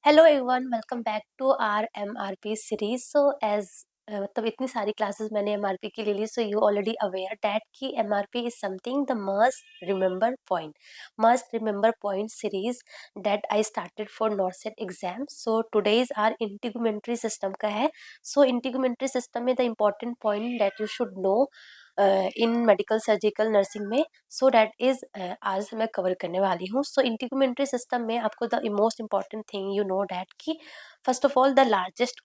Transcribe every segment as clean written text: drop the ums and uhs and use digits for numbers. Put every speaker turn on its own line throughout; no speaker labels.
Hello everyone, welcome back to our MRP series. So as मतलब इतनी सारी classes मैंने एमआरपी की ले ली, so you already aware that कि MRP is something the must remember point series that I started for NORCET exam. So today's our integumentary system का है। सो इंटीग्यूमेंट्री सिस्टम में the important point that you should know in medical surgical nursing में, so that is आज मैं cover करने वाली हूँ। सो integumentary system में आपको the most important thing you know that कि first of all the largest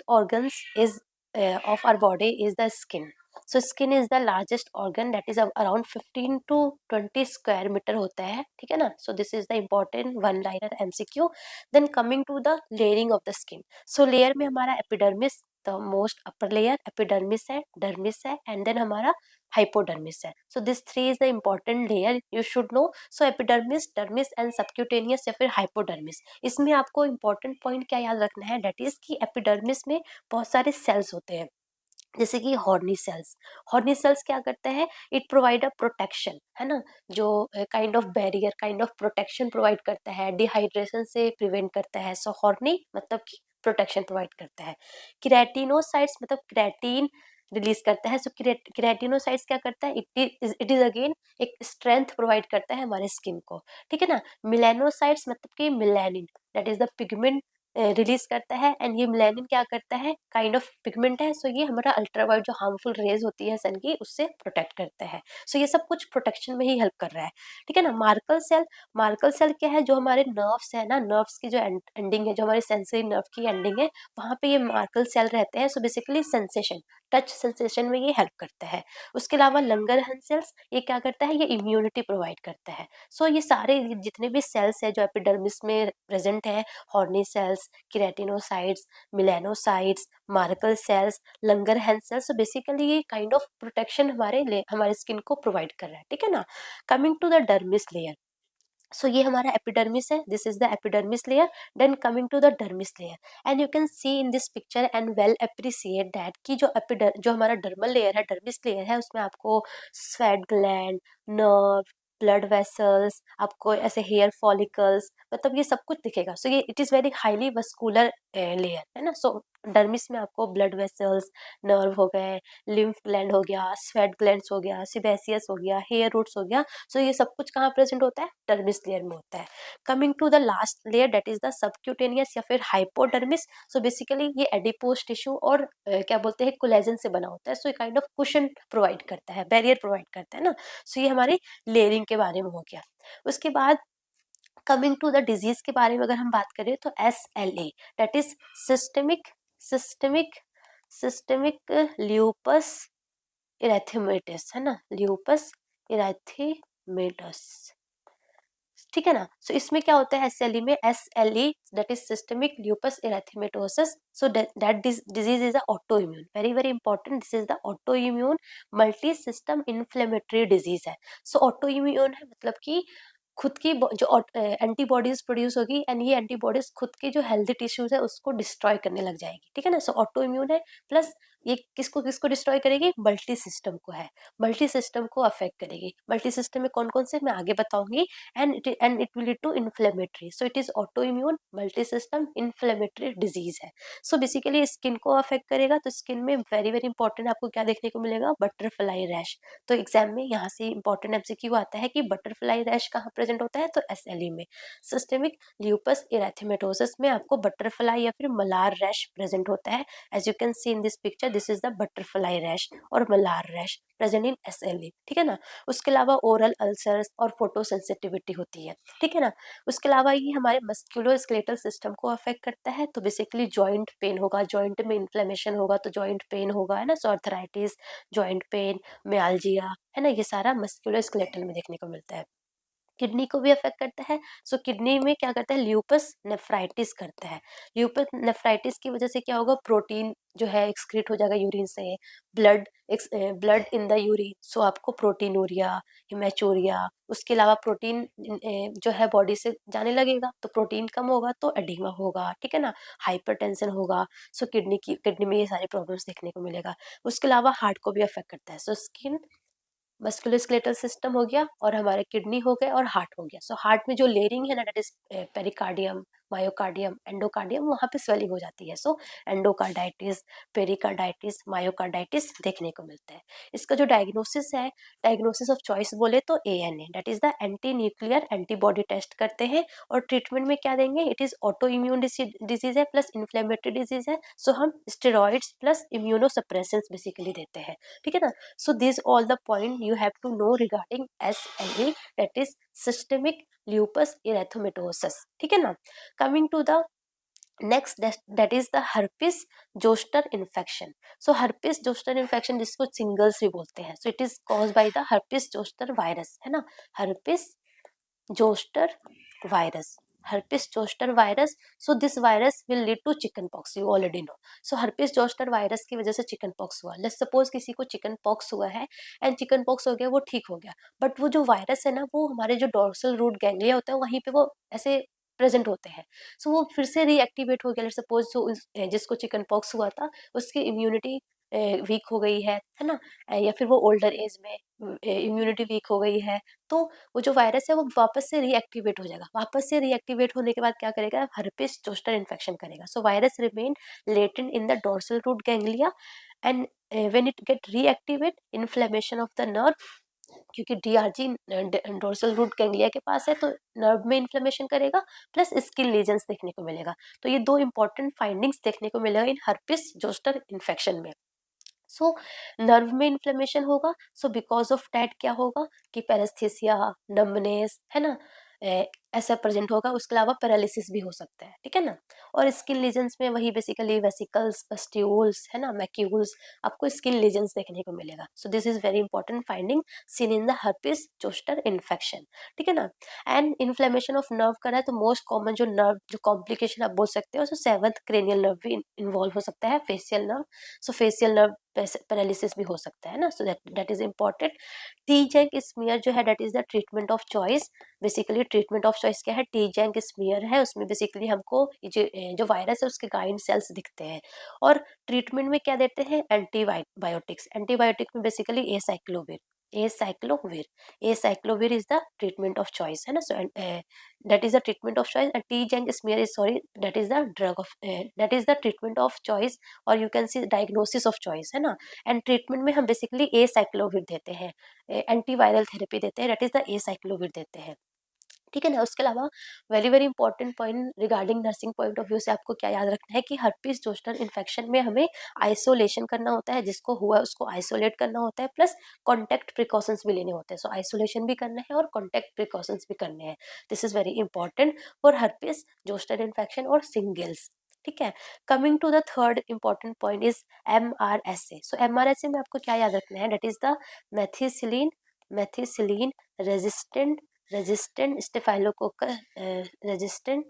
organs is of our body is the skin. So skin is the largest organ that is around 15 to 20 square meter होता है, ठीक है ना। So this is the important one liner MCQ. Then coming to the layering of the skin. So layer में हमारा epidermis, the most upper layer, epidermis है, dermis है, and then हमारा हाइपोडर्मिस है। So this three is the important layer you should no. So epidermis, dermis and subcutaneous या फिर hypodermis. इसमें आपको इम्पोर्टेंट पॉइंट क्या याद रखना है, दैट इज कि एपिडर्मिस में बहुत सारे सेल्स होते हैं, जैसे कि हॉर्नी सेल्स क्या करते हैं, इट प्रोवाइड अ प्रोटेक्शन, है ना, जो kind of barrier, kind of protection provide करता है, डिहाइड्रेशन से प्रिवेंट करता है। सो हॉर्नी मतलब कि प्रोटेक्शन प्रोवाइड करता है। किरेटिनोसाइट्स मतलब क्रेटीन रिलीज करता है। सो किरेटिनोसाइट्स क्या करता है, इट इज अगेन एक स्ट्रेंथ प्रोवाइड करता है हमारे स्किन को, ठीक है ना। मिलेनोसाइट्स मतलब कि melanin, that is the pigment release करता है, एंड ये मिलेनिन क्या करता है, काइंड ऑफ पिगमेंट है। सो ये हमारा अल्ट्रावायलेट जो हार्मफुल रेज होती है सन की, उससे प्रोटेक्ट करता है। सो ये सब कुछ प्रोटेक्शन में ही हेल्प कर रहा है, ठीक है ना। मार्कल सेल क्या है, जो हमारे नर्व्स है ना, नर्व्स की जो एंडिंग है, जो हमारे सेंसरी नर्व की एंडिंग है, वहां पे ये मार्कल सेल रहते हैं। So basically sensation, touch sensation में ये हेल्प करता है। उसके अलावा लंगरहन सेल्स, ये क्या करता है, ये इम्यूनिटी प्रोवाइड करता है। सो ये सारे जितने भी सेल्स है जो एपिडर्मिस में प्रेजेंट है, horny cells, keratinocytes, melanocytes, Merkel cells, Langerhans cells, basically ये काइंड ऑफ प्रोटेक्शन हमारे स्किन को प्रोवाइड कर रहा है, ठीक है ना। Coming to the dermis layer, so ये हमारा एपिडर्मिस है, this is the epidermis layer. Then coming to the dermis layer, and you can see in this picture and well appreciate that कि जो हमारा डर्मल लेयर है, dermis layer है, उसमें आपको sweat gland, nerve, blood vessels, आपको ऐसे hair follicles, मतलब ये सब कुछ दिखेगा। सो ये it is very highly vascular layer, है ना। सो डर्मिस में आपको ब्लड वेसल्स, नर्व हो गए, लिम्फ ग्लैंड हो गया, स्वेट ग्लैंड्स हो गया, सिबेसियस हो गया, हेयर रूट्स हो गया। सो ये सब कुछ कहाँ प्रेजेंट होता है, डर्मिस लेयर में होता है। Coming to the last layer, that is the subcutaneous या फिर हाइपोडर्मिस। सो बेसिकली ये एडिपोज टिश्यू और क्या बोलते हैं, कोलेजन से बना होता है। सो ये काइंड ऑफ कुशन प्रोवाइड करता है, बैरियर प्रोवाइड करता है ना। सो ये हमारी लेयरिंग के बारे में हो गया। उसके बाद कमिंग टू द डिजीज के बारे में अगर हम बात करें तो SLE, that is systemic systemic systemic lupus erythematosus, है ना, ल्यूपस इरेथेमेटस, ठीक है ना। सो इसमें क्या होता है, SLE में, SLE that is systemic lupus erythematosus. So that disease is a auto immune, very very important, this is the auto immune multi system inflammatory disease है। सो ऑटो इम्यून है मतलब कि खुद की जो एंटीबॉडीज प्रोड्यूस होगी, and ये antibodies खुद के जो हेल्दी टिश्यूज है उसको डिस्ट्रॉय करने लग जाएगी, ठीक है ना। सो ऑटो इम्यून है, प्लस ये किसको किसको डिस्ट्रॉय करेगी, मल्टी सिस्टम को है, मल्टी सिस्टम को अफेक्ट करेगी। मल्टी सिस्टम में कौन कौन से मैं आगे बताऊंगी। And it will lead to inflammatory, so it is auto immune multi system inflammatory disease है। सो बेसिकली स्किन को अफेक्ट करेगा, तो स्किन में वेरी वेरी इंपॉर्टेंट आपको क्या देखने को मिलेगा, बटरफ्लाई रैश। तो एग्जाम में यहाँ से इंपॉर्टेंट MCQ आता है कि बटरफ्लाई रैश कहाँ प्रेजेंट होता है, तो SLE में। सिस्टेमिक ल्यूपस इरेथेमेटोसिस में आपको बटरफ्लाई या फिर मलार रैश प्रेजेंट होता है। As you can see in this picture, this is the butterfly rash और malar rash present in SLE, ठीक है ना। उसके अलावा ओरल अल्सर्स और फोटो सेंसिटिविटी होती है, ठीक है ना। उसके अलावा ये हमारे मस्कुलो स्केलेटल सिस्टम को अफेक्ट करता है। तो बेसिकली जॉइंट पेन होगा, जॉइंट में इन्फ्लेमेशन होगा तो जॉइंट पेन होगा, है ना। So arthritis, joint pain, myalgia, है ना, ये सारा मस्कुलोस्केलेटल में देखने को मिलता है। किडनी को भी अफेक्ट करता है। सो किडनी में क्या करता है, ल्यूपस नेफ्राइटिस करता है। ल्यूपस नेफ्राइटिस की वजह से क्या होगा, प्रोटीन जो है एक्सक्रीट हो जाएगा यूरिन से, blood blood in the urine, so आपको प्रोटीनूरिया, हिमेचूरिया, उसके अलावा प्रोटीन जो है बॉडी से जाने लगेगा, तो प्रोटीन कम होगा तो एडिमा होगा, ठीक है ना, हाइपरटेंशन होगा। सो किडनी में ये सारी प्रॉब्लम्स देखने को मिलेगा। उसके अलावा हार्ट को भी अफेक्ट करता है। सो स्किन, मस्कुलोस्केलेटल सिस्टम हो गया, और हमारे किडनी हो गए, और हार्ट हो गया। सो हार्ट में जो लेयरिंग है ना, that is pericardium, myocardium, endocardium, वहाँ पे स्वेलिंग हो जाती है। सो एंडोकार्डाइटिस, पेरिकार्डाइटिस, मायोकार्डाइटिस देखने को मिलता है। इसका जो डायग्नोसिस है, डायग्नोसिस ऑफ चॉइस बोले तो ANA, that is the anti nuclear antibody test करते हैं। और ट्रीटमेंट में क्या देंगे, it is autoimmune disease है प्लस इन्फ्लेमेटरी डिजीज है, सो हम स्टेरॉइड्स प्लस इम्यूनोसप्रेसेंट्स बेसिकली देते हैं, ठीक है ना। So this all the point you have to know regarding SLE, that इज सिस्टेमिक ल्यूपस इरेथ्रोमेटोसिस, ठीक है ना। Coming to the next, that is the herpes zoster infection. So herpes zoster infection जिसको सिंगल्स भी बोलते हैं, so it is cause by the herpes zoster virus, है ना, herpes zoster virus, herpes zoster virus. So this virus will lead to chicken pox, you already know. So herpes zoster virus की वजह से chicken pox हुआ, let's suppose किसी को chicken pox हुआ है एंड चिकन पॉक्स हो गया, वो ठीक हो गया, बट वो जो वायरस है ना, वो हमारे जो डोर्सल रूट गैंग्लिया होता है वहीं पे वो ऐसे प्रेजेंट होते हैं। सो वो फिर से रीएक्टिवेट हो गया, लेट्स सपोज जो जिसको चिकन पॉक्स हुआ था उसकी इम्यूनिटी वीक हो गई है ना, या फिर वो ओल्डर एज में इम्यूनिटी वीक हो गई है, तो वो जो वायरस है वो वापस से रीएक्टिवेट हो जाएगा। वापस से रीएक्टिवेट होने के बाद क्या करेगा, हर्पिस जोस्टर इन्फेक्शन करेगा। So virus remain latent in the dorsal root ganglia and when it get reactivate, inflammation of the nerve, क्योंकि DRG डोर्सल रूट गैंग्लिया के पास है तो नर्व में इन्फ्लेमेशन करेगा प्लस स्किन लीजन्स देखने को मिलेगा। तो ये दो इंपॉर्टेंट फाइंडिंग्स देखने को मिलेगा इन हर्पिस जोस्टर इन्फेक्शन में। सो नर्व में इन्फ्लेमेशन होगा, सो बिकॉज ऑफ डैट क्या होगा कि पैरेस्थेसिया, नम्बनेस, है ना, ऐसा प्रेजेंट होगा। उसके अलावा पैरालिसिस भी हो सकता है, ठीक है ना। और स्किन लीजन्स में वही बेसिकली वेसिकल्स, पस्ट्यूल्स, है ना, मैक्यूल्स, आपको स्किन लीजन्स देखने को मिलेगा। सो this is very important finding seen in the herpes zoster infection, ठीक है ना। एंड इन्फ्लेमेशन ऑफ नर्व करा है तो मोस्ट कॉमन जो नर्व जो कॉम्प्लिकेशन आप बोल सकते हो, सो सेवंथ क्रेनियल नर्व भी इन्वॉल्व हो सकता है, facial nerve, so facial nerve paralysis भी हो सकता है ना। So that is important. Tzanck smear जो है that is the treatment of choice. Basically treatment of choice क्या है, टी-जैंक स्मीयर है, उसमें बेसिकली हमको जो वायरस है उसके गाइड सेल्स दिखते हैं। और ट्रीटमेंट में क्या देते हैं, एंटीबायोटिक्स। एंटीबायोटिक में basically acyclovir, acyclovir, acyclovir is the treatment of choice, है ना। सो that is the treatment of choice, and T-Junk smear is, sorry, that is the drug of that is the treatment of choice, और you can see diagnosis of choice, है ना। And treatment में हम basically acyclovir देते हैं, antiviral therapy देते हैं, that is the acyclovir देते हैं, ठीक है ना। उसके अलावा very very important point regarding nursing point of view से आपको क्या याद रखना है कि हर्पीस जोस्टर इन्फेक्शन में हमें आइसोलेशन करना होता है, जिसको हुआ उसको आइसोलेट करना होता है, प्लस कॉन्टैक्ट प्रिकॉशंस भी लेने होते हैं। सो आइसोलेशन भी करना है और कॉन्टैक्ट प्रिकॉशंस भी करने हैं। This is very important for herpes zoster infection और सिंगल्स, ठीक है। Coming to the third important point is MRSA। So MRSA में आपको क्या याद रखना है, that is the methicillin, methicillin resistant, resistant staphylococcus, resistant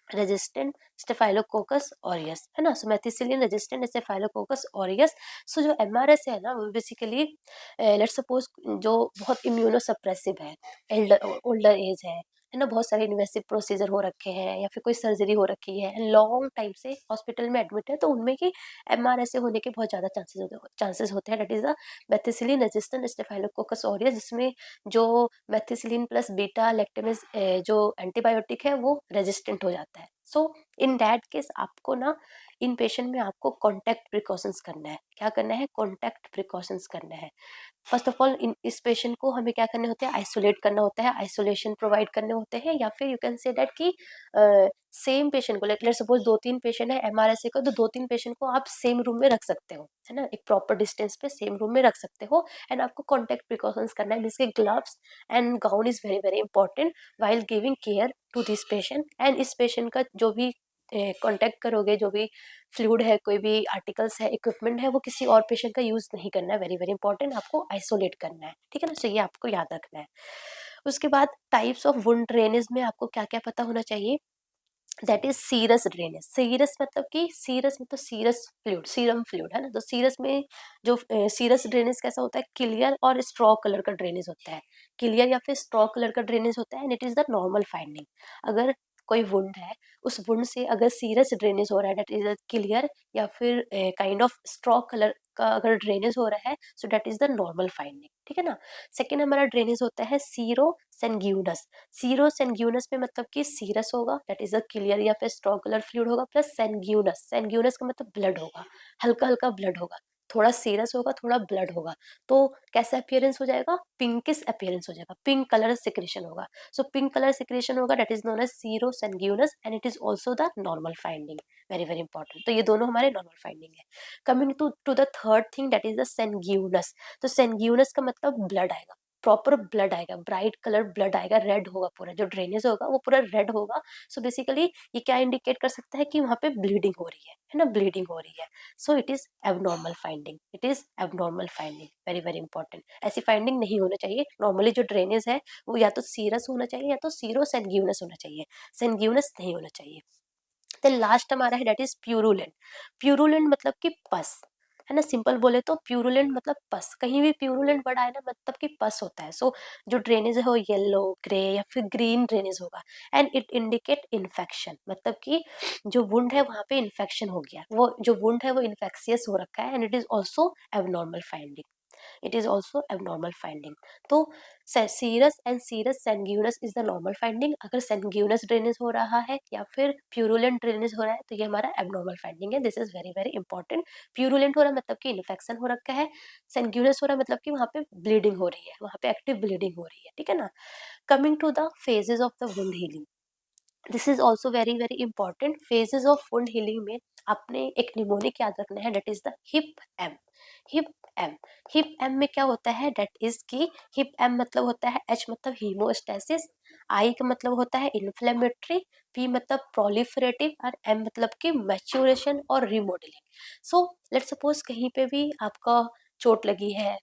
resistant staphylococcus aureus, है ना। So methicillin resistant staphylococcus aureus. So जो MRSA है ना, वो बेसिकली लेट्स सपोज जो बहुत इम्यूनोसप्रेसिव है, ओल्डर एज है ना, बहुत सारे इन्वेसिव प्रोसीजर हो रखे हैं या फिर कोई सर्जरी हो रखी है, लॉन्ग टाइम से हॉस्पिटल में एडमिट है, तो उनमें की MRSA होने के बहुत ज़्यादा चांसेस होते हैं। That is the methicillin resistant staphylococcus aureus, जिसमें जो मेथिसिलिन प्लस बीटा लैक्टेमेज जो एंटीबायोटिक है वो रेजिस्टेंट हो जाता है। सो इन दैट केस आपको ना, इन पेशेंट में आपको कॉन्टैक्ट प्रिकॉशंस करना है। क्या करना है, कॉन्टैक्ट प्रिकॉशंस करना है। फर्स्ट ऑफ ऑल इस पेशेंट को हमें क्या करने होते हैं, आइसोलेट करना होता है, आइसोलेशन प्रोवाइड करने होते हैं, या फिर यू कैन से दैट कि सेम पेशेंट को, लेट सपोज 2-3 पेशेंट है MRSA का, तो 2-3 पेशेंट को आप सेम रूम में रख सकते हो, है ना, एक प्रॉपर डिस्टेंस पे सेम रूम में रख सकते हो। एंड आपको कॉन्टैक्ट प्रिकॉशंस करना है, जिसके gloves and gown is very very important while giving care to this patient. And इस पेशेंट का जो भी कॉन्टैक्ट करोगे, जो भी फ्लूइड है, कोई भी आर्टिकल्स है, इक्विपमेंट है, वो किसी और पेशेंट का यूज नहीं करना है, वेरी वेरी इंपॉर्टेंट, आपको आइसोलेट करना है, ठीक है ना। सो ये आपको याद रखना है। उसके बाद टाइप्स ऑफ वुंड ड्रेनेज में आपको क्या क्या पता होना चाहिए, that is serous drainage. Serous मतलब कि सीरस मतलब सीरस फ्लूइड, सीरम फ्लूइड, है ना। तो सीरस में जो सीरस ड्रेनेज कैसा होता है, क्लियर और स्ट्रॉ कलर का ड्रेनेज होता है, क्लियर या फिर स्ट्रॉ कलर का ड्रेनेज होता है, and it is the normal finding. अगर कोई वुंड है, उस वुंड से अगर सीरस ड्रेनेज हो रहा है, दैट इज क्लियर या फिर काइंड ऑफ स्ट्रॉ कलर का अगर ड्रेनेज हो रहा है, so that is the normal finding, ठीक है ना। सेकेंड हमारा ड्रेनेज होता है सीरो सेंग्यूनस। सीरो सेंग्यूनस में मतलब कि सीरस होगा, दैट इज अ क्लियर या फिर स्ट्रॉन्ग कलर फ्लूइड होगा, प्लस सेंग्यूनस, सेंग्यूनस का मतलब ब्लड होगा, हल्का हल्का ब्लड होगा, थोड़ा सीरस होगा, थोड़ा ब्लड होगा, तो कैसा अपियरेंस हो जाएगा, पिंकिश अपियरेंस हो जाएगा, पिंक कलर सिक्रेशन होगा। सो पिंक कलर सिक्रेशन होगा, that is known as sero sanguineous and it is also the normal finding, very very important. तो ये दोनों हमारे नॉर्मल फाइंडिंग है। Coming to the third thing, that is the sanguineous. तो sanguineous का मतलब blood आएगा, प्रॉपर ब्लड आएगा, ब्राइट कलर ब्लड आएगा, रेड होगा, पूरा जो ड्रेनेज होगा वो पूरा रेड होगा। सो बेसिकली ये क्या इंडिकेट कर सकता है कि वहाँ पे ब्लीडिंग हो रही है ना, ब्लीडिंग हो रही है। सो it is abnormal finding, it is abnormal finding, very very important. ऐसी फाइंडिंग नहीं होना चाहिए। नॉर्मली जो ड्रेनेज है वो या तो सीरस होना चाहिए या तो सीरो सेंग्यूनस होना चाहिए, सेंग्यूनस नहीं होना चाहिए। देन लास्ट हमारा है दैट इज प्यूरुलेंट। प्यूरुलेंट मतलब कि पस, है ना, सिंपल बोले तो प्यूरुलेंट मतलब पस। कहीं भी प्यूरुलेंट वर्ड आए ना मतलब कि पस होता है। सो जो ड्रेनेज है वो येलो, ग्रे या फिर ग्रीन ड्रेनेज होगा एंड इट इंडिकेट इन्फेक्शन, मतलब कि जो वुंड है वहां पे इन्फेक्शन हो गया, वो जो वुंड है वो इन्फेक्शियस हो रखा है and it is also abnormal finding, it is also abnormal finding. तो serous and serous sanguineous is the normal finding. अगर सेंग्यूनस ड्रेनेज हो रहा है या फिर प्यूरुलेंट ड्रेनेज हो रहा है तो ये हमारा एबनॉर्मल फाइंडिंग है। This is very very important. Purulent हो रहा है मतलब कि इन्फेक्शन हो रखा है, सेंग्यूनस हो रहा है मतलब कि वहां पे ब्लीडिंग हो रही है, वहां पे एक्टिव ब्लीडिंग हो रही है, ठीक है ना। Coming to the phases of the wound healing, this is also very very important. Phases of wound healing में आपने एक निमोनिक याद रखना है, that is the hip M. Hip M, hip M में क्या होता है, दैट इज की हिप एम मतलब होता है, एच मतलब हीमोस्टेसिस, आई का मतलब होता है इन्फ्लेमेटरी, पी मतलब प्रोलिफरेटिव और एम मतलब कि मैच्योरेशन और रिमॉडलिंग। सो लेट सपोज कहीं पे भी आपका चोट लगी है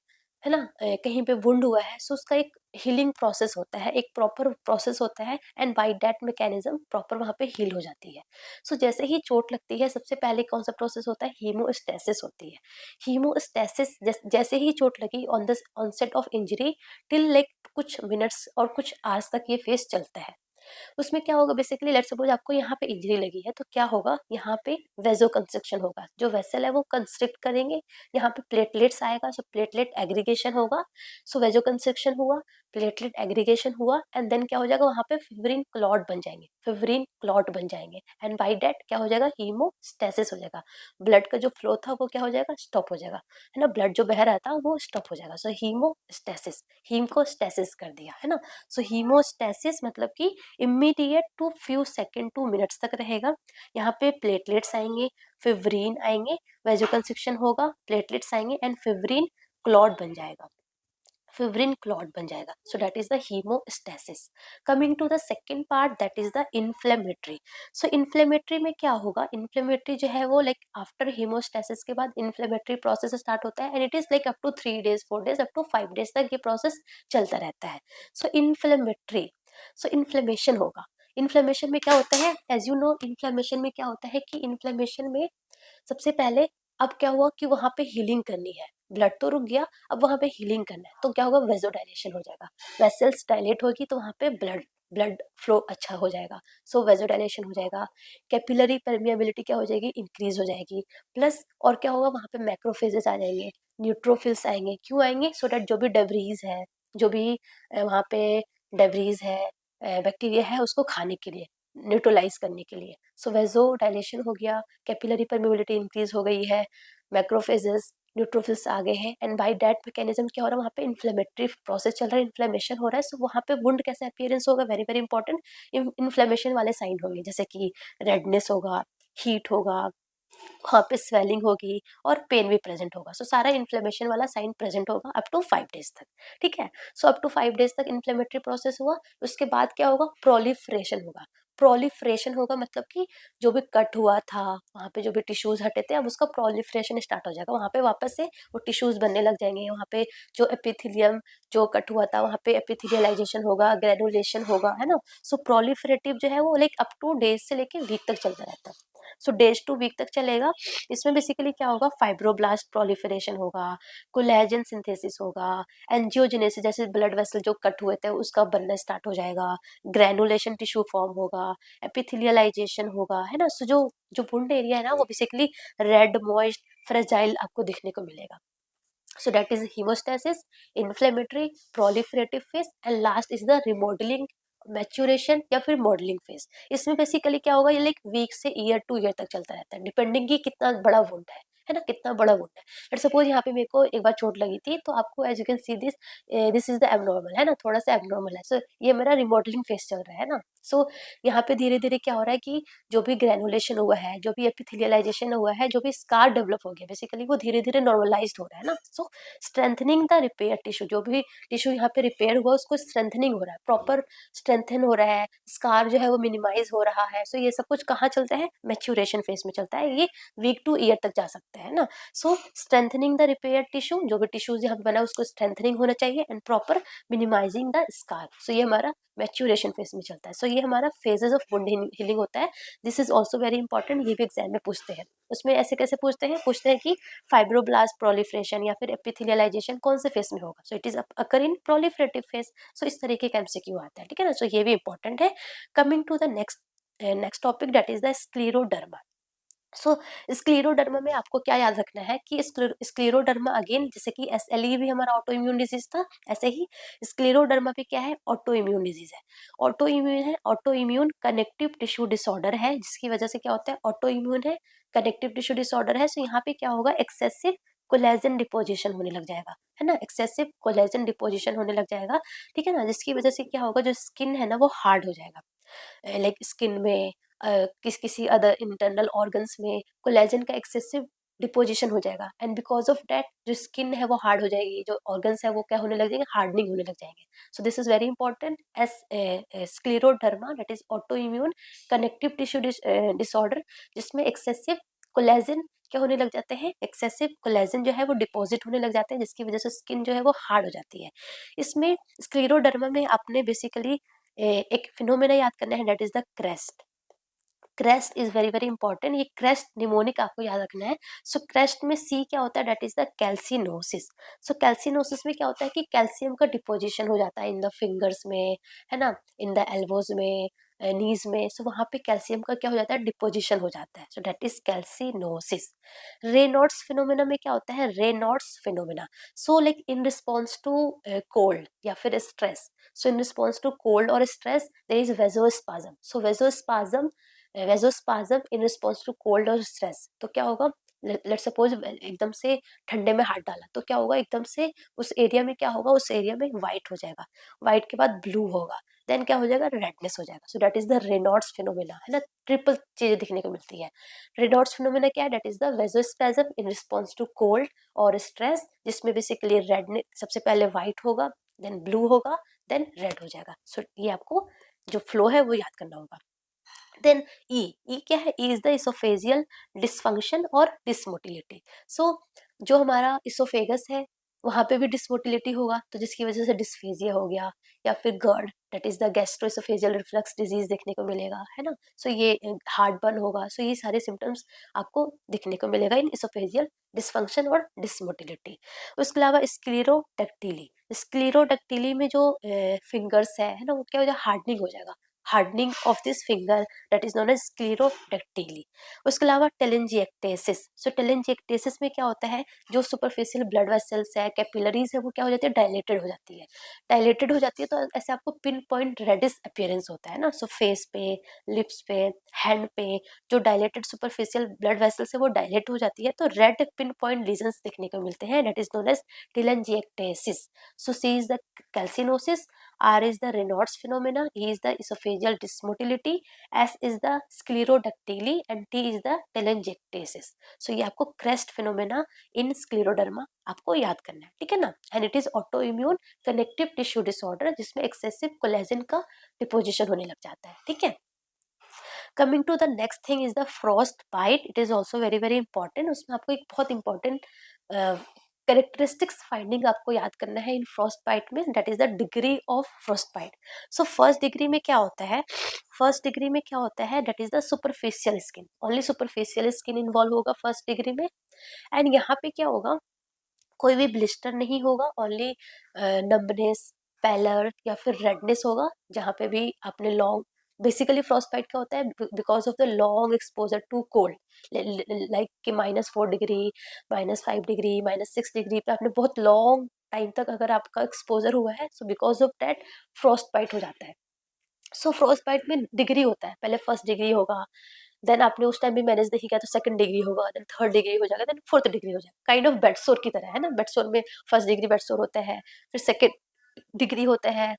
ना, कहीं पे वुंड हुआ है, सो उसका एक हीलिंग प्रोसेस होता है, एक प्रॉपर प्रोसेस होता है and by that mechanism proper वहां पे हील हो जाती है। सो जैसे ही चोट लगती है सबसे पहले कौन सा प्रोसेस होता है, हीमोस्टेसिस होती है। हीमोस्टेसिस जैसे ही चोट लगी on the onset of injury till like कुछ मिनट्स और कुछ आवर्स तक ये फेस चलता है। उसमें क्या होगा, बेसिकली लेट्स सपोज आपको यहाँ पे इंजरी लगी है तो क्या होगा, यहाँ पे वेजो कंस्ट्रक्शन होगा, जो वेसल है वो कंस्ट्रिक्ट करेंगे, यहाँ पे प्लेटलेट्स आएगा, सो प्लेटलेट एग्रीगेशन होगा, सो वेजो कंस्ट्रक्शन हुआ, प्लेटलेट एग्रीगेशन हुआ एंड देन क्या हो जाएगा, वहां पे फिब्रिन क्लॉट बन जाएंगे, फिब्रिन क्लॉट बन जाएंगे एंड बाय दैट क्या हो जाएगा, हीमोस्टेसिस हो जाएगा। ब्लड का जो फ्लो था वो क्या हो जाएगा, स्टॉप हो जाएगा, है ना, ब्लड जो बह रहा था वो स्टॉप हो जाएगा। सो हीमोस्टेसिस, हीम को स्टेसिस कर दिया, है ना। सो हीमोस्टेसिस मतलब कि immediate to few second to minutes तक रहेगा। यहाँ पे प्लेटलेट्स आएंगे, फिब्रीन आएंगे, वेजोकंस्ट्रिक्शन होगा, प्लेटलेट्स आएंगे एंड फिब्रीन क्लॉट बन जाएगा, फिब्रिन क्लॉट बन जाएगा। So that is the haemostasis. Coming to the second part, that is the inflammatory. So inflammatory में क्या होगा, इन्फ्लेमेटरी जो है वो लाइक आफ्टर हीमोस्टेसिस के बाद इन्फ्लेमेटरी प्रोसेस स्टार्ट होता है and it is like up to 3 days 4 days up to 5 days तक ये प्रोसेस चलता रहता है। सो इन्फ्लेमेटरी, सो इन्फ्लेमेशन होगा। इन्फ्लेमेशन में क्या होता है, एज यू नो इन्फ्लेमेशन में क्या होता है कि इन्फ्लेमेशन में सबसे पहले अब क्या हुआ कि वहां पे हीलिंग करनी है, ब्लड तो रुक गया, अब वहां पे हीलिंग करना है तो क्या होगा, वेजोडाइलेशन हो जाएगा, वेसल्स डायलेट होगी तो वहां पे ब्लड ब्लड फ्लो अच्छा हो जाएगा, सो वेजोडाइलेशन हो जाएगा, कैपिलरी परमिएबिलिटी क्या हो जाएगी, इंक्रीज हो जाएगी, प्लस और क्या होगा, वहां पे मैक्रोफेजेस आ जाएंगे, न्यूट्रोफिल्स आएंगे, क्यों आएंगे, सो दैट जो भी डेब्रीज है, जो भी वहां पे डेब्रीज है, बैक्टीरिया है, उसको खाने के लिए, न्यूट्रलाइज करने के लिए। सो वेजो डायलेशन हो गया, कैपिलरी परमिबिलिटी इंक्रीज हो गई है, मैक्रोफेजेस न्यूट्रोफिल्स आ गए हैं एंड बाय दैट मैकेनिज्म क्या हो रहा है, वहाँ पे इन्फ्लेमेटरी प्रोसेस चल रहा है, इन्फ्लेमेशन हो रहा है। सो वहाँ पे वुंड कैसे अपीयरेंस होगा, वेरी वेरी इंपॉर्टेंट, इन्फ्लेमेशन वाले साइन होंगे, जैसे कि रेडनेस होगा, हीट होगा, वहाँ पे स्वेलिंग होगी और पेन भी प्रेजेंट होगा। सो सारा इन्फ्लेमेशन वाला साइन प्रेजेंट होगा अप टू 5 days तक, ठीक है। सो अप टू 5 days तक इन्फ्लेमेटरी प्रोसेस हुआ, उसके बाद क्या होगा, प्रोलिफरेशन होगा। प्रोलिफरेशन होगा मतलब कि जो भी कट हुआ था वहाँ पे जो भी टिश्यूज हटे थे अब उसका प्रोलिफरेशन स्टार्ट हो जाएगा, वहाँ पे वापस से वो टिश्यूज बनने लग जाएंगे, वहाँ पे जो एपिथेलियम जो कट हुआ था वहाँ पे एपिथेलियलाइजेशन होगा, ग्रेनुलेशन होगा, है ना। सो प्रोलिफरेटिव जो है वो लाइक अप टू डेज से लेके वीक तक चलता रहता है। सो डेज टू वीक तक चलेगा। इसमें बेसिकली क्या होगा, फाइब्रोब्लास्ट प्रोलिफरेशन होगा, कोलेजन सिंथेसिस होगा, एंजियोजेनेसिस जैसे ब्लड वेसल जो कट हुए थे उसका बनना स्टार्ट हो जाएगा, ग्रैनुलेशन टिश्यू फॉर्म होगा, एपिथेलियलाइजेशन होगा, है ना। सो जो वुंड एरिया है ना वो बेसिकली रेड मॉइस्ट फ्रेजाइल आपको दिखने को मिलेगा। So that is hemostasis, inflammatory, proliferative phase and last is the remodeling, maturation या फिर मॉडलिंग फेज। इसमें बेसिकली क्या होगा, ये लाइक वीक से ईयर टू ईयर तक चलता रहता है, डिपेंडिंग कि कितना बड़ा वुंड है ना, कितना बड़ा वुंड है। बट सपोज यहाँ पे मेरे को एक बार चोट लगी थी, तो आपको as you can see this is the abnormal, है ना, थोड़ा सा एबनॉर्मल है। सो ये मेरा रिमॉडलिंग फेज चल रहा है ना। सो यहाँ पे धीरे धीरे क्या हो रहा है कि जो भी ग्रेनुलेशन हुआ है, जो भी एपिथेलियलाइजेशन हुआ है, जो भी स्कार डेवलप हो गया, बेसिकली वो धीरे धीरे नॉर्मलाइज्ड हो रहा है ना। सो स्ट्रेंथनिंग द रिपेयर टिश्यू, जो भी टिश्यू यहाँ पे रिपेयर हुआ उसको स्ट्रेंथनिंग हो रहा है, प्रॉपर स्ट्रेंथन हो रहा है, स्कार जो है वो मिनिमाइज हो रहा है। सो ये सब कुछ कहाँ चलता है, मैच्योरेशन फेज में चलता है, ये वीक टू ईयर तक जा सकता है ना। सो स्ट्रेंथनिंग द रिपेयर टिश्यू, जो भी टिश्यूज यहाँ पे बना उसको स्ट्रेंथनिंग होना चाहिए and proper minimizing the scar. So ये हमारा मैच्योरेशन फेज में चलता है। सो ये हमारा फेजेस ऑफ वुंड हीलिंग होता है। This is also very important, ये भी एग्जाम में पूछते हैं। उसमें ऐसे कैसे पूछते हैं कि फाइब्रोब्लास्ट प्रोलिफरेशन या फिर एपिथेलियलाइजेशन कौन से फेज में होगा। So it is occur in proliferative phase. So इस तरीके का एमसीक्यू आता है, ठीक है ना। सो ये भी इंपॉर्टेंट है। Coming to the next topic that is the scleroderma. So scleroderma में आपको क्या याद रखना है कि स्क्लेरोडर्मा अगेन, जैसे कि एसएलई भी हमारा ऑटो इम्यून डिजीज था, ऐसे ही स्क्लेरोडर्मा भी क्या है, ऑटो इम्यून डिजीज है। ऑटो इम्यून है, auto immune connective tissue disorder है, जिसकी वजह से क्या होता है, ऑटो इम्यून है, कनेक्टिव टिश्यू डिसऑर्डर है। सो यहाँ पे क्या होगा, एक्सेसिव कोलेजन डिपोजिशन होने लग जाएगा, है ना, एक्सेसिव कोलेजन डिपोजिशन होने लग जाएगा, ठीक है ना। जिसकी वजह से क्या होगा, जो स्किन है ना वो हार्ड हो जाएगा, लाइक स्किन में किसी अदर इंटरनल ऑर्गन्स में कोलेजन का एक्सेसिव डिपोजिशन हो जाएगा एंड बिकॉज ऑफ दैट जो स्किन है वो हार्ड हो जाएगी, जो ऑर्गन्स है वो क्या होने लग जाएंगे, हार्डनिंग होने लग जाएंगे। So this is very important as scleroderma, that is autoimmune connective tissue disorder, जिसमें एक्सेसिव कोलेजन क्या होने लग जाते हैं, एक्सेसिव कोलेजन जो है वो डिपॉजिट होने लग जाते हैं, जिसकी वजह से स्किन जो है वो हार्ड हो जाती है। इसमें स्क्लेरोडर्मा में आपने बेसिकली एक फिनोमेना याद करना है, that is the crest. Crest is very very important, ये क्रेस्ट निमोनिक आपको याद रखना है। सो क्रेस्ट में सी क्या होता है, दैट इज द कैल्सिनोसिस। सो कैल्सिनोसिस में क्या होता है कि कैल्शियम का डिपोजिशन हो जाता है इन द फिंगर्स में, है ना, इन द एल्बोज में, नीज में। सो वहां पे कैल्शियम का क्या हो जाता है, डिपोजिशन हो जाता है। So that is calcinosis. Raynaud's phenomena में क्या होता है, Raynaud's phenomena. So like in response to cold या फिर stress, so in response to cold और stress there is vasospasm. So vasospasm in response to cold और स्ट्रेस, तो क्या होगा, लेट सपोज एकदम से ठंडे में हाथ डाला तो क्या होगा, एकदम से उस एरिया में क्या होगा, उस एरिया में व्हाइट हो जाएगा, व्हाइट के बाद ब्लू होगा, देन क्या हो जाएगा, रेडनेस हो जाएगा। So that is the Reynolds phenomena, है ना, ट्रिपल चीजें दिखने को मिलती है। रेनॉल्ड्स फिनोमेना क्या है, that is the vasospasm in response to cold और स्ट्रेस, जिसमें बेसिकली रेडनेस, सबसे पहले व्हाइट होगा, देन ब्लू होगा, देन रेड हो जाएगा। सो ये आपको जो फ्लो है वो याद करना होगा। देन ई क्या है, E is the oesophageal dysfunction और डिसमोटिलिटी। सो जो हमारा इसोफेगस है वहां पे भी डिसमोटिलिटी होगा, तो जिसकी वजह से डिस्फेजिया हो गया, या फिर GERD that is the gastroesophageal reflux disease देखने को मिलेगा, है ना। सो ये हार्ट बर्न होगा। सो ये सारे सिम्टम्स आपको दिखने को मिलेगा इन इसोफेजियल डिसफंक्शन और डिसमोटिलिटी। उसके अलावा स्क्लीरोडक्टिली में जो फिंगर्स है ना, वो क्या हो जाएगा, हार्डनिंग हो जाएगा, hardening of this finger, that is known as sclerodactyly. उसके अलावा टेलेंजिएक्टेसिस। सो टेलेंजिएक्टेसिस में क्या होता है, जो सुपरफिशियल ब्लड वेसल्स है, कैपिलरीज है, वो क्या हो जाती है, डायलेटेड हो जाती है। डायलेटेड हो जाती है तो ऐसे आपको पिन पॉइंट रेडिश अपीयरेंस होता है ना। सो फेस पे, लिप्स पे, हैंड पे जो डायलेटेड सुपरफिशियल ब्लड वेसल्स है वो डायलेट हो जाती है, तो रेड पिन पॉइंट लीजन्स देखने को मिलते हैं, that is known as telangiectasis. So C is the calcinosis, R is the Raynaud's phenomena, E is the esophageal dysmotility, S is the sclerodactyly and T is the telangiectasis. So ये आपको crest phenomena in scleroderma आपको याद करना है, ठीक है ना। And it is autoimmune connective tissue disorder जिसमें excessive collagen का deposition होने लग जाता है, ठीक है। Coming to the next thing is the frost bite. It is also very very important. उसमें आपको एक बहुत important कैरेक्टरिस्टिक्स फाइंडिंग आपको याद करना है इन फ्रॉस्ट बाइट में, that is the degree of frostbite. So first degree में क्या होता है, फर्स्ट डिग्री में क्या होता है, that is the superficial skin, only superficial skin involve होगा फर्स्ट डिग्री में। एंड यहाँ पे क्या होगा, कोई भी ब्लिस्टर नहीं होगा, ओनली नंबनेस, पैलर या फिर रेडनेस होगा, जहाँ पे भी आपने लॉन्ग, बेसिकली फ्रॉस्ट बाइट क्या होता है, because of the long exposure to cold, like कि -4 डिग्री, -5 डिग्री, -6 डिग्री पे आपने बहुत लॉन्ग टाइम तक अगर आपका एक्सपोजर हुआ है, so because of that frostbite हो जाता है। सो फ्रॉस्ट बाइट में डिग्री होता है, पहले फर्स्ट डिग्री होगा, देन आपने उस टाइम भी मैनेज नहीं किया तो सेकंड डिग्री होगा, देन थर्ड डिग्री हो जाएगा, देन फोर्थ डिग्री हो जाएगा, काइंड ऑफ बेडसोर की तरह है ना, बेडसोर में फर्स्ट डिग्री बेडसोर होता है, फिर सेकंड डिग्री होता है,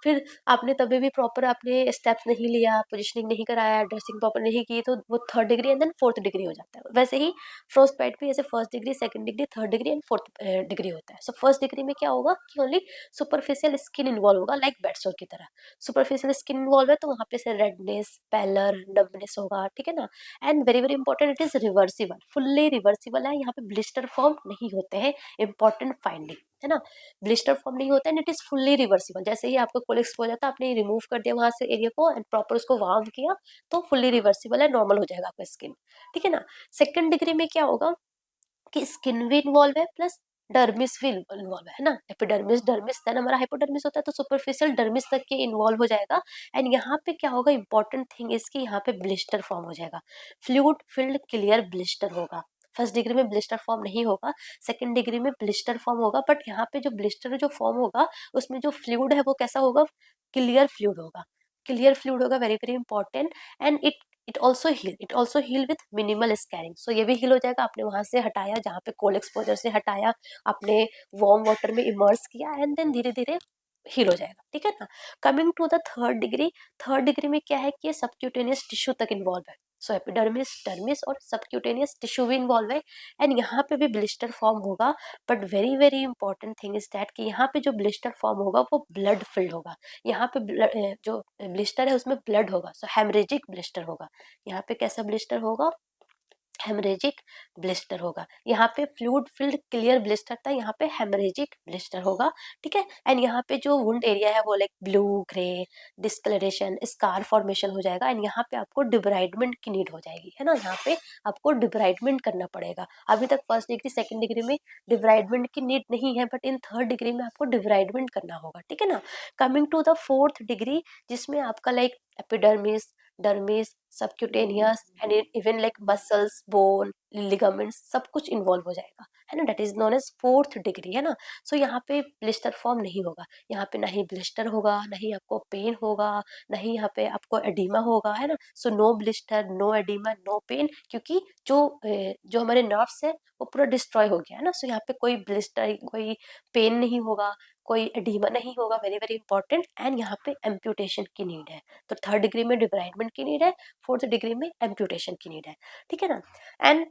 फिर आपने तभी भी प्रॉपर आपने स्टेप्स नहीं लिया, पोजिशनिंग नहीं कराया, ड्रेसिंग प्रॉपर नहीं की, तो वो third degree and then fourth degree हो जाता है। वैसे ही फ्रॉस्ट बाइट भी ऐसे first degree, second degree, third degree and fourth degree होता है। सो फर्स्ट डिग्री में क्या होगा कि ओनली सुपरफिशियल स्किन इन्वॉल्व होगा, लाइक बेडसोर की तरह सुपरफिशियल स्किन इन्वॉल्व है, तो वहाँ पे से रेडनेस, पैलर, नंबनेस होगा, ठीक है ना। And very very important, it is reversible, fully reversible है, यहाँ पे ब्लिस्टर फॉर्म नहीं होते हैं, इंपॉर्टेंट फाइंडिंग है ना। ब्लिस्टर फॉर्म नहीं होता है and it is fully reversible, जैसे ही आपको कोल एक्सपोजर था, आपने रिमूव कर दिया वहां से एरिया को एंड प्रॉपर उसको वार्म किया, तो फुल्ली रिवर्सिबल है, नॉर्मल हो जाएगा आपका स्किन, ठीक है ना। सेकंड डिग्री में क्या होगा कि स्किन भी इन्वॉल्व है प्लस डर्मिस भी इन्वॉल्व है ना, एपिडर्मिस, डर्मिस, देन हमारा हाइपोडर्मिस होता है, तो सुपरफिशियल डर्मिस तक के इन्वॉल्व हो जाएगा। एंड यहाँ पे क्या होगा, इंपॉर्टेंट थिंग इसकी, यहाँ पे ब्लिस्टर फॉर्म हो जाएगा, फ्लूइड फिल्ड क्लियर ब्लिस्टर होगा। फर्स्ट डिग्री में ब्लिस्टर फॉर्म नहीं होगा, सेकंड डिग्री में ब्लिस्टर फॉर्म होगा, बट यहाँ पे जो ब्लिस्टर जो फॉर्म होगा उसमें जो फ्लूइड है वो कैसा होगा, क्लियर फ्लूइड होगा, क्लियर फ्लूइड होगा, very very important. And it also heal with minimal scarring, so ये भी हील हो जाएगा, आपने वहां से हटाया जहाँ पे कोल्ड एक्सपोजर से हटाया, आपने वार्म वाटर में इमर्स किया एंड देन धीरे धीरे हील हो जाएगा, ठीक है ना। Coming to the third degree, third degree में क्या है कि ये सबक्यूटेनियस टिश्यू तक इन्वॉल्व है, सो एपिडर्मिस, डर्मिस और सबक्यूटेनियस टिश्यू भी इन्वॉल्व है। एंड यहाँ पे भी ब्लिस्टर फॉर्म होगा, but very very important thing is that कि यहाँ पे जो ब्लिस्टर फॉर्म होगा वो ब्लड फिल्ड होगा, यहाँ पे जो ब्लिस्टर है उसमें ब्लड होगा, सो हेमरेजिक ब्लिस्टर होगा। यहाँ पे कैसा ब्लिस्टर होगा, हेमरेजिक ब्लिस्टर होगा, यहाँ पे फ्लूइड फिल्ड क्लियर ब्लिस्टर था, यहाँ पे हेमरेजिक ब्लिस्टर होगा, ठीक है। एंड यहाँ पे जो वुंड एरिया है वो like blue, grey, discolouration, scar formation हो जाएगा। एंड यहाँ पे आपको डिब्राइडमेंट की नीड हो जाएगी, है ना, यहाँ पे आपको डिब्राइडमेंट करना पड़ेगा। अभी तक फर्स्ट डिग्री सेकंड डिग्री में डिब्राइडमेंट की नीड नहीं है, बट इन थर्ड डिग्री में आपको डिब्राइडमेंट करना होगा, ठीक है ना। Coming to the fourth degree, जिसमें आपका like epidermis, dermis, subcutaneous and even like muscles, bone, ligaments सब कुछ इन्वॉल्व हो जाएगा, है ना, that is known as fourth degree, है ना। सो यहाँ पे ब्लिस्टर फॉर्म नहीं होगा, यहाँ पे ना ही ब्लिस्टर होगा, ना ही आपको पेन होगा, ना ही यहाँ पे आपको एडिमा होगा, है ना। So no blister, no oedema, no pain, क्योंकि जो हमारे नर्व्स है वो पूरा डिस्ट्रॉय हो गया है ना। सो यहाँ पे कोई ब्लिस्टर, कोई पेन नहीं होगा, कोई एडिमा नहीं होगा, वेरी वेरी इंपॉर्टेंट। एंड यहाँ पे एम्प्यूटेशन की नीड है, तो थर्ड डिग्री में डिब्राइडमेंट की नीड है, फोर्थ डिग्री में एम्प्यूटेशन की नीड है, ठीक है ना। एंड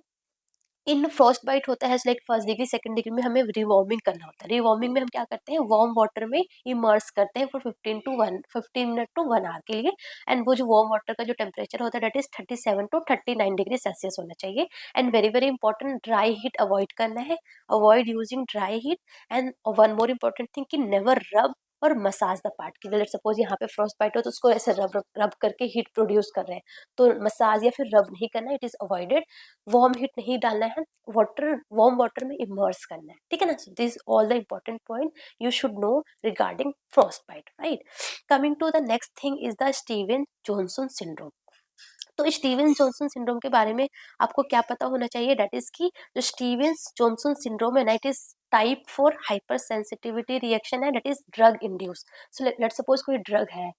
इन फ्रॉस्ट बाइट होता है like first degree second degree में हमें रिवॉर्मिंग करना होता है। रिवॉर्मिंग में हम क्या करते हैं, वार्म वाटर में इमर्स करते हैं फॉर 15 मिनट टू 1 आवर के लिए। एंड वो जो वार्म वाटर का जो टेम्परेचर होता है that is 37 to 39 degree Celsius होना चाहिए। And very very important, dry heat avoid करना है, avoid using dry heat. And one more important thing कि नेवर रब और मसाज द पार्ट, की लेट्स सपोज यहाँ पे फ्रॉस्ट बाइट हो तो उसको ऐसे रब रब रब करके हीट प्रोड्यूस कर रहे हैं, तो मसाज या फिर रब नहीं करना, it is avoided. Warm heat नहीं डालना है, वाटर, वार्म वाटर में इमर्स करना है, ठीक है ना। So this all the important point you should know regarding frostbite, right. Coming to the next thing is the Steven Johnson syndrome. तो स्टीवन जॉनसन सिंड्रोम के बारे में आपको क्या पता होना चाहिए, डेट इज की जो स्टीवन जॉनसन सिंड्रोम है ना, it is type 4 hyper sensitivity reaction है, that is drug induce. So let suppose कोई ड्रग है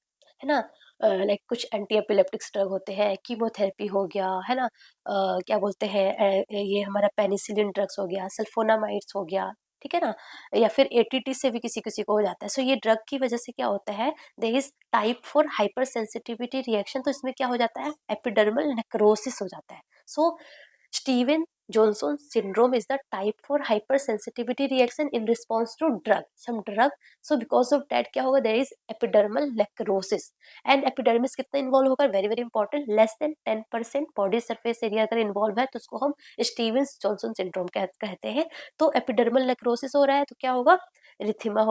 ना, लाइक कुछ एंटी एपिलेप्टिक्स ड्रग होते हैं, कीमोथेरेपी हो गया, है ना, क्या बोलते हैं, ये हमारा पेनिसिलिन ड्रग्स हो गया, सल्फोनामाइड्स हो गया, ठीक है ना, या फिर एटीटी से भी किसी किसी को हो जाता है। सो ये ड्रग की वजह से क्या होता है, there is type 4 hyper sensitivity reaction, तो इसमें क्या हो जाता है, एपिडर्मल नेक्रोसिस हो जाता है। सो Steven Johnson syndrome is the type for hypersensitivity reaction in response to some drug. So because of that क्या होगा, there is epidermal necrosis. And epidermis कितना involve होगा, very very important, less than 10% body surface area अगर involve है तो उसको हम Stevens Johnson syndrome कहते हैं. तो epidermal necrosis हो रहा है तो क्या होगा, एरेथीमा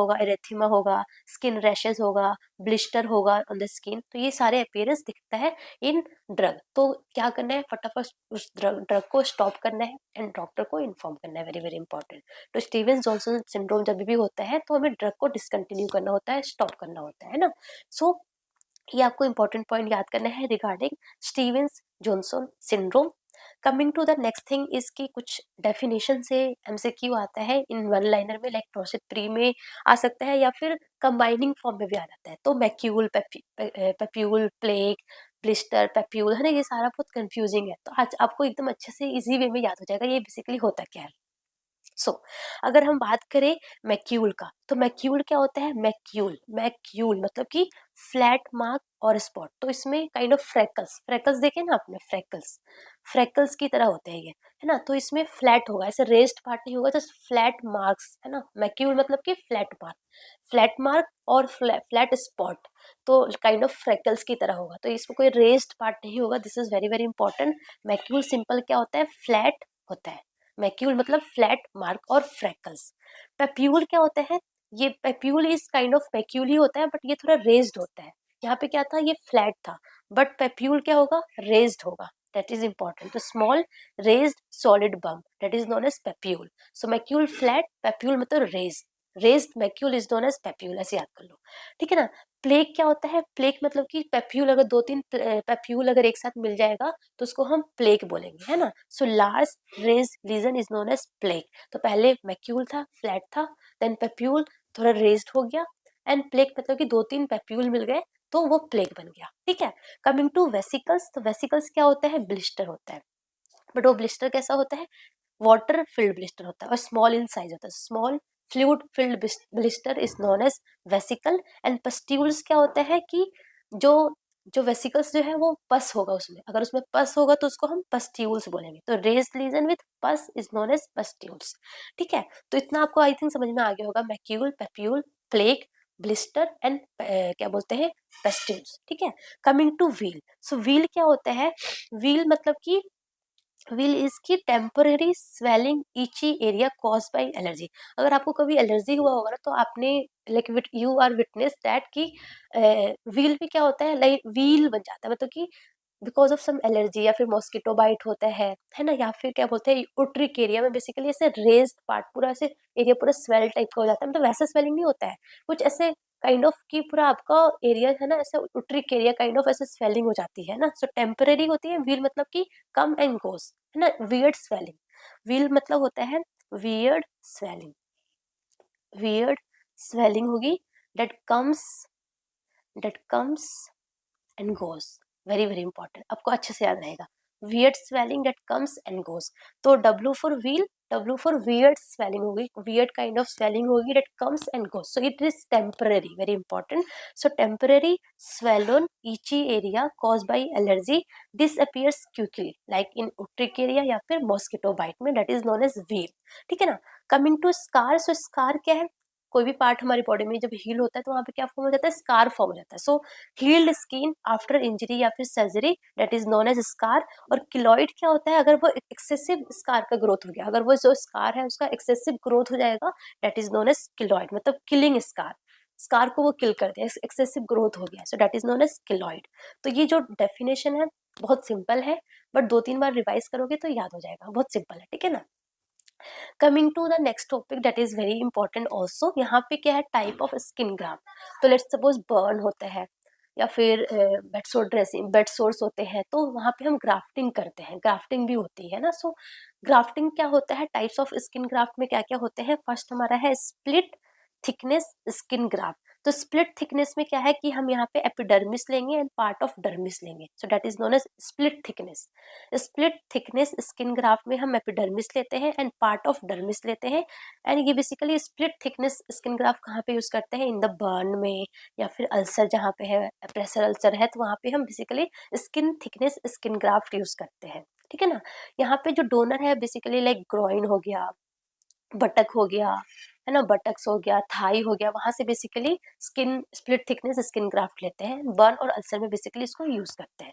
होगा, स्किन रैशेस होगा, ब्लिस्टर होगा ऑन द स्किन. तो ये सारे अपीयरेंस दिखता है इन ड्रग. तो क्या करना है, फटाफट उस ड्रग को स्टॉप करना है एंड डॉक्टर को इन्फॉर्म करना है, वेरी वेरी इंपॉर्टेंट. तो स्टीवेंस जॉनसन सिंड्रोम जब भी होता है तो हमें ड्रग को डिसकंटिन्यू करना होता है, स्टॉप करना होता है ना. सो ये आपको इंपॉर्टेंट पॉइंट याद करना है regarding Stevens Johnson syndrome. Coming to the next thing is की कुछ डेफिनेशन से एमसीक्यू आता है इन वन लाइनर में, लाइक नॉर्सेट प्री में आ सकता है या फिर कंबाइनिंग फॉर्म में भी आ जाता है. तो macule, papule, plaque, blister, papule है ना, ये सारा बहुत कंफ्यूजिंग है. तो आज आपको एकदम अच्छे से इजी वे में याद हो जाएगा ये बेसिकली होता क्या है. सो अगर हम बात करें मैक्यूल का, तो मैक्यूल क्या होता है, मैक्यूल मतलब कि फ्लैट मार्क और स्पॉट. तो इसमें काइंड ऑफ फ्रेकल्स देखे ना आपने, फ्रेकल्स की तरह होते हैं ये, है ना. तो इसमें फ्लैट होगा, ऐसे रेस्ड पार्ट नहीं होगा, जस्ट फ्लैट मार्क्स, है ना. मैक्यूल मतलब कि फ्लैट मार्क और फ्लैट स्पॉट. तो काइंड ऑफ फ्रेकल्स की तरह होगा, तो इसमें कोई रेस्ड पार्ट नहीं होगा. This is very very important. Macule simple क्या होता है, फ्लैट होता है. मैक्यूल मतलब फ्लैट मार्क और फ्रेकल्स. पेप्यूल क्या होता है, ये पेप्यूल इज काइंड ऑफ पेक्यूल ही होता है बट ये थोड़ा रेज्ड होता है. यहाँ पे क्या था, ये फ्लैट था, बट पेप्यूल क्या होगा, रेज्ड होगा. That is important. तो small raised solid bump that is known as papule. So macule flat, papule मतलब raised macule is known as papule, ऐसे याद कर लो, ठीक है ना. प्लेग क्या होता है, प्लेग मतलब कि पेप्यूल अगर 2-3 पेप्यूल अगर एक साथ मिल जाएगा तो उसको हम प्लेग बोलेंगे, है ना. So large raised lesion is known as plaque. तो पहले मैक्यूल था, फ्लैट था, देन पेप्यूल थोड़ा रेज्ड हो गया, एंड प्लेग मतलब कि 2-3 पेप्यूल मिल गए तो वो प्लेग बन गया, ठीक है. कमिंग टू वेसिकल्स, तो वेसिकल्स क्या होता है, ब्लिस्टर होता है, बट वो ब्लिस्टर कैसा होता है, वाटर फिल्ड ब्लिस्टर होता है और स्मॉल इन साइज होता है. Small fluid filled blister is known as vesicle. And pustules क्या होता है कि जो जो वेसिकल्स जो है वो पस होगा उसमें, अगर उसमें पस होगा तो उसको हम पस्ट्यूल्स बोलेंगे. तो रेज्ड लीजन विथ पस इज नोन एज पस्ट्यूल्स, ठीक है. तो इतना आपको आई थिंक समझ में आ गया होगा, macule, papule, plaque, blister and क्या बोलते हैं, पस्ट्यूल्स, ठीक है. Coming to wheal, so wheal क्या होता है, व्हील मतलब कि व्हील इज की temporary swelling itchy area cause by allergy. अगर आपको कभी एलर्जी हुआ होगा ना तो आपने like you are witness that कि व्हील पे क्या होता है, लाइक व्हील बन जाता है, मतलब कि बिकॉज ऑफ सम एलर्जी या फिर मॉस्किटो बाइट होता है ना, या फिर क्या बोलते हैं उट्रिक एरिया में बेसिकली ऐसे रेज्ड पार्ट पूरा ऐसे एरिया पूरा स्वेल टाइप का हो जाता है. मतलब वैसा स्वेलिंग नहीं होता है, कुछ ऐसे काइंड ऑफ कि पूरा आपका एरिया है ना ऐसे उट्रिक एरिया काइंड ऑफ ऐसे स्वेलिंग हो जाती है ना. सो टेम्पररी होती है व्हील, मतलब कि कम एंड गोस, है ना. वियर्ड स्वेलिंग, व्हील मतलब होता है वियर्ड स्वेलिंग, वियर्ड स्वेलिंग होगी that comes and goes. Very very important, आपको अच्छे से याद रहेगा. Weird swelling that comes and goes. तो W for wheal, W for weird swelling होगी, वियर्ड काइंड ऑफ स्वेलिंग होगी that comes and goes. So it is temporary, very important. So temporary swollen itchy area caused by allergy disappears quickly like in utric area या फिर mosquito bite में, that is known as wheal, ठीक है ना. Coming to scar, so scar क्या है, कोई भी पार्ट हमारी बॉडी में जब हील होता है तो वहां पे क्या फॉर्म हो जाता है, स्कार फॉर्म हो जाता है. So healed skin after injury या फिर surgery that is known as scar. और किलॉइड क्या होता है, अगर वो एक्सेसिव स्कार का ग्रोथ हो गया, अगर वो जो स्कार है उसका एक्सेसिव ग्रोथ हो जाएगा that is known as keloid, मतलब किलिंग स्कार, स्कार को वो किल कर दिया, एक्सेसिव ग्रोथ हो गया. So that is known as keloid. तो ये जो डेफिनेशन है बहुत सिंपल है, बट 2-3 बार रिवाइज करोगे तो याद हो जाएगा, बहुत सिंपल है, ठीक है ना. Coming to the next topic that is very important also. यहाँ पे क्या है, टाइप ऑफ स्किन ग्राफ्ट. तो लेट्स सपोज बर्न होता है या फिर बेड सोर्स होते हैं, तो वहाँ पे हम ग्राफ्टिंग करते हैं, ग्राफ्टिंग भी होती है ना. सो ग्राफ्टिंग क्या होता है, टाइप्स ऑफ स्किन ग्राफ्ट में क्या क्या होते हैं. फर्स्ट हमारा है स्प्लिट थिकनेस स्किन ग्राफ्ट. तो स्प्लिट थिकनेस में क्या है कि हम यहाँ पे एपिडर्मिस लेंगे एंड पार्ट ऑफ डर्मिस लेंगे, so that is known as split thickness. Split thickness skin graft में हम एपिडर्मिस लेते हैं एंड पार्ट ऑफ डर्मिस लेते हैं. एंड ये basically split thickness skin graft कहाँ पे यूज करते हैं, इन द बर्न में या फिर अल्सर जहाँ पे है, प्रेशर अल्सर है, तो वहाँ पे हम basically skin thickness skin graft use करते हैं. ठीक है ना। यहाँ पे जो डोनर है बेसिकली लाइक ग्रोइन हो गया, बटक हो गया, है ना, बटक्स हो गया, थाई हो गया, वहां से basically skin split thickness skin graft लेते हैं। बर्न और अल्सर में बेसिकली इसको यूज करते हैं।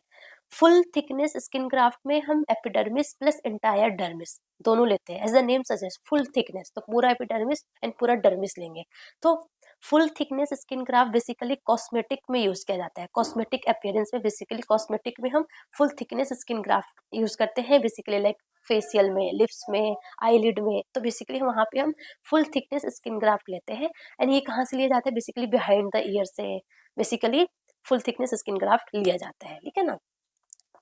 फुल थिकनेस स्किन ग्राफ्ट में हम एपिडर्मिस प्लस एंटायर डर्मिस दोनों लेते हैं। As the name suggest full thickness, तो पूरा एपिडर्मिस एंड पूरा डर्मिस लेंगे। तो full thickness skin graft basically cosmetic में यूज किया जाता है। कॉस्मेटिक अपीयरेंस में बेसिकली कॉस्मेटिक में हम full thickness skin graft use करते हैं, बेसिकली लाइक फेशियल में, लिप्स में, आईलिड में। तो बेसिकली वहाँ पे हम फुल थिकनेस स्किन ग्राफ्ट लेते हैं। एंड ये कहाँ से लिया जाता है, बेसिकली बिहाइंड द ईयर से basically full thickness skin graft लिया जाता है, ठीक है ना।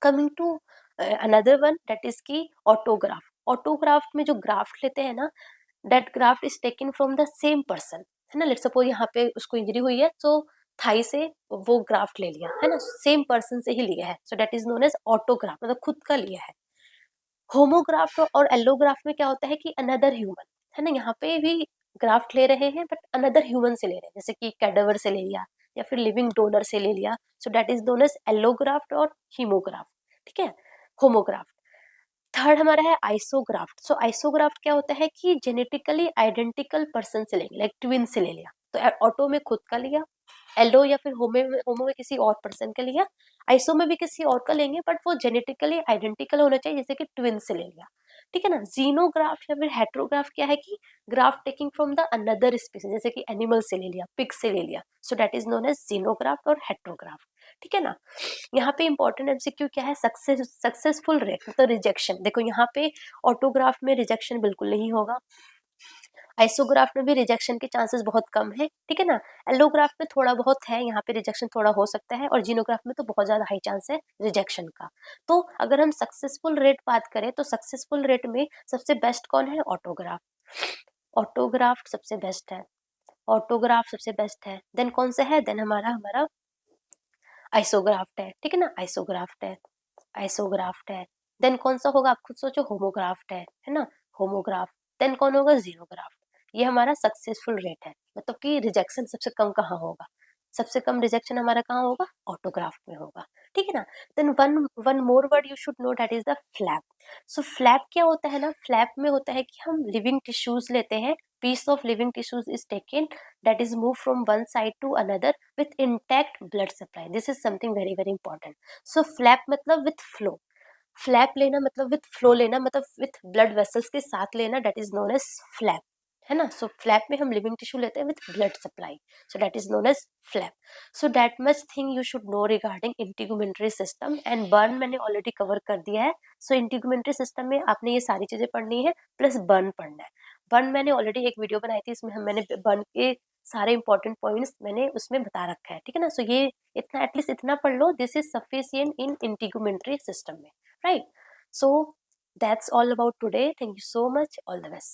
Coming to another one that is की ऑटोग्राफ्ट। ऑटोग्राफ्ट में जो ग्राफ्ट लेते हैं ना, that graft is taken from the same person, है ना। लेट्स सपोज यहाँ पे उसको इंजरी हुई है, तो थाई से वो ग्राफ्ट ले लिया, है ना, सेम पर्सन से ही लिया है, so that is known as autograft, मतलब खुद का लिया है। होमोग्राफ्ट और एलोग्राफ्ट में क्या होता है कि अनदर ह्यूमन, है ना, यहाँ पे भी ग्राफ्ट ले रहे हैं बट अनदर ह्यूमन से ले रहे हैं, जैसे कि कैडेवर से ले लिया या फिर लिविंग डोनर से ले लिया, so that is known as allograft और हीमोग्राफ्ट, ठीक है, होमोग्राफ्ट। थर्ड हमारा है आइसोग्राफ्ट। सो आइसोग्राफ्ट क्या होता है कि जेनेटिकली आइडेंटिकल पर्सन से लेंगे, लाइक ट्विन से ले लिया, तो ऑटो में खुद का लिया, एलो या फिर होमो में किसी और पर्सन का लिया, आइसो में भी किसी और का लेंगे बट वो जेनेटिकली आइडेंटिकल होना चाहिए, जैसे कि ट्विन से ले लिया, ठीक है ना। जीनोग्राफ्ट या फिर हेट्रोग्राफ्ट क्या है कि graft taking from the another species, जैसे कि एनिमल से ले लिया, पिग से ले लिया, so that is known as xenograft और हेट्रोग्राफ्ट, ठीक है ना। यहाँ पे इंपॉर्टेंट एमसीक्यू क्या है, सक्सेसफुल रेट मतलब रिजेक्शन। देखो यहाँ पे ऑटोग्राफ्ट में रिजेक्शन बिल्कुल नहीं होगा, आइसोग्राफ्ट में भी रिजेक्शन के चांसेस बहुत कम है, ठीक है ना। एलोग्राफ्ट में थोड़ा बहुत है, यहाँ पे रिजेक्शन थोड़ा हो सकता है, और जीनोग्राफ्ट में तो बहुत ज्यादा हाई चांस है रिजेक्शन का। तो अगर हम सक्सेसफुल रेट बात करें तो सक्सेसफुल रेट में सबसे बेस्ट कौन है, ऑटोग्राफ्ट। ऑटोग्राफ्ट सबसे बेस्ट है, ऑटोग्राफ सबसे बेस्ट है। देन कौन सा है, देन हमारा हमारा आइसोग्राफ्ट है, ठीक है ना, आइसोग्राफ्ट है, आइसोग्राफ्ट है। देन कौन सा होगा, आप खुद सोचो, होमोग्राफ्ट है ना, होमोग्राफ्ट। देन कौन होगा, जीरोग्राफ्ट। ये हमारा सक्सेसफुल रेट है, मतलब कि रिजेक्शन सबसे कम कहाँ होगा, सबसे कम रिजेक्शन हमारा कहाँ होगा, ऑटोग्राफ्ट में होगा, ठीक है ना। Then one one more word you should know, that is the flap. So flap क्या होता है ना, फ्लैप में होता है कि हम लिविंग टिश्यूज लेते हैं, piece of living tissues is taken, that is moved from one side to another with intact blood supply. This is something very very important. So flap मतलब with flow, फ्लैप लेना मतलब with flow लेना, मतलब with blood vessels के साथ लेना, that is known as flap, है ना। सो फ्लैप में हम लिविंग टिश्यू लेते हैं with blood supply, so that is known as flap. So that much thing you should know regarding integumentary system. And burn मैंने ऑलरेडी कवर कर दिया है। सो इंटीगुमेंट्री सिस्टम में आपने ये सारी चीजें पढ़नी है, प्लस बर्न पढ़ना है। बर्न मैंने ऑलरेडी एक वीडियो बनाई थी, इसमें मैंने बर्न के सारे इंपॉर्टेंट पॉइंट्स मैंने उसमें बता रखा है, ठीक है ना। सो ये इतना एटलीस्ट इतना पढ़ लो, this is sufficient in integumentary system में, right? So that's all about today. Thank you so much. All the best.